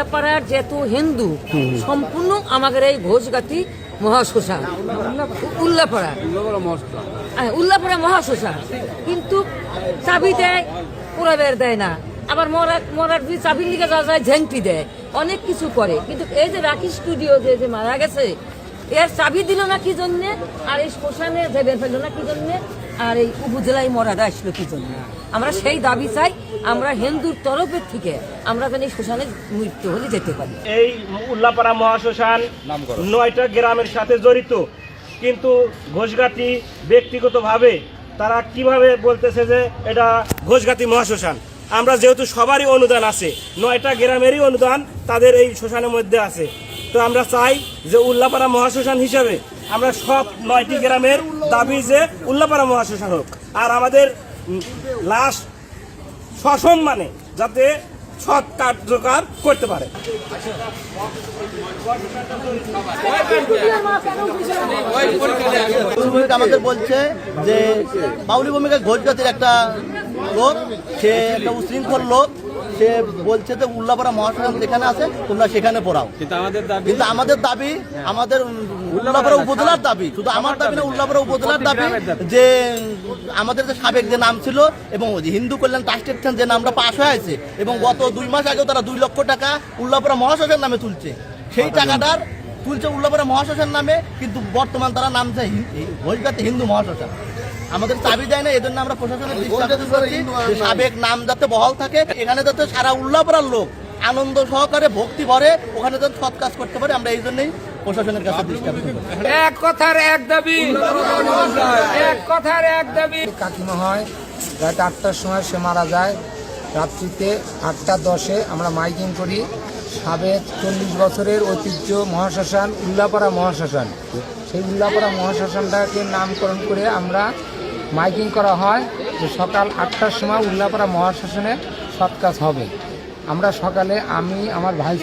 উল্লাপাড়ার যেহেতু হিন্দু সম্পূর্ণ আমাদের এই ঘোষগাতি মহাশ্মশান উল্লাপাড়া উল্লাপাড়া মহাশ্মশান, কিন্তু চাবি দেয় পোড়াবের দেয় না, আবার মরার চাবির লিগে যাওয়া যায় ঝেংটি দেয়, অনেক কিছু করে। কিন্তু এই যে রাখি স্টুডিও যে মারা গেছে, এর চাবি দিল না কি জন্যে, আর এই শ্মশানে ভেবে ফেললো না কি জন্যে, আর এই উপজেলায় মরাটা আসলো কি জন্য। আমরা সেই দাবি চাই, আমরা হিন্দুর তরফের থেকে আমরা যেন এই শ্মশানে মৃত্যু হলে যেতে পারি। এই উল্লাপাড়া মহাশ্মশান 9টা গ্রামের সাথে জড়িত, কিন্তু ঘোষগাতি ব্যক্তিগতভাবে তারা কিভাবে বলতেছে যে এটা ঘোষগাতি মহাশ্মশান। আমরা যেহেতু সবারই অনুদান আছে, 9টা গ্রামেরই অনুদান তাদের এই শ্মশানের মধ্যে আছে, তো আমরা চাই যে উল্লাপাড়া মহাশ্মশান হিসাবে আমরা সব 9টি গ্রামের দাবি যে উল্লাপাড়া মহাশ্মশান হোক, আর আমাদের লাশ সসম্মানে যাতে সৎ কার্যকর করতে পারে। আমাদের বলছে যে বাউলি ভূমিকা ঘোষগাতির একটা লোক, সে একটা উশৃঙ্খল লোক, সে বলছে যে উল্লাপাড়া মহাশ্মশান যেখানে আছে তোমরা সেখানে পড়াও, কিন্তু আমাদের দাবি আমাদের উল্লাপাড়া উপজেলার দাবি, শুধু আমার দাবি না, উল্লাপাড়া উপজেলার দাবি যে আমাদের যে সাবেক যে নাম ছিল এবং হিন্দু কল্যাণ ট্রাস্টের যে নামটা পাশ হয়ে আছে, এবং গত 2 মাস আগেও তারা 2 লক্ষ টাকা উল্লাপাড়া মহাশ্মশান নামে তুলছে, সেই টাকাটার তুলছে উল্লাপাড়া মহাশ্মশান নামে, কিন্তু বর্তমান তারা নামছে ঘোষগাতি হিন্দু মহাশ্মশান। আমাদের চাবি দেয় না, এজন্য আমরা প্রশাসনের দৃষ্টি আকর্ষণ করছি যে সাবেক নাম যাতে বহাল থাকে, এখানে যাতে সারা উল্লাপাড়ার লোক আনন্দ সহকারে ভক্তি ভরে ওখানে যাতে সৎ কাজ করতে পারে, আমরা এই জন্যই প্রশাসনের কাছে দৃষ্টি আকর্ষণ করছি। এক কথার এক দাবি, এক কথার এক দাবি। কাকিমা হয় রাত 8টার সময় সে মারা যায়, রাত্রিতে 8টা 10-এ আমরা মাইকিং করি। সাবেক 40 বছরের ঐতিহ্য মহাশ্মশান উল্লাপাড়া মহাশ্মশান, সেই উল্লাপাড়া মহাশ্মশানটাকে নামকরণ করে আমরা মাইকিং করা হয় যে সকাল 8টার সময় উল্লাপাড়া মহাশ্মশানে সৎ কাজ হবে। আমরা সকালে আমি আমার ভাই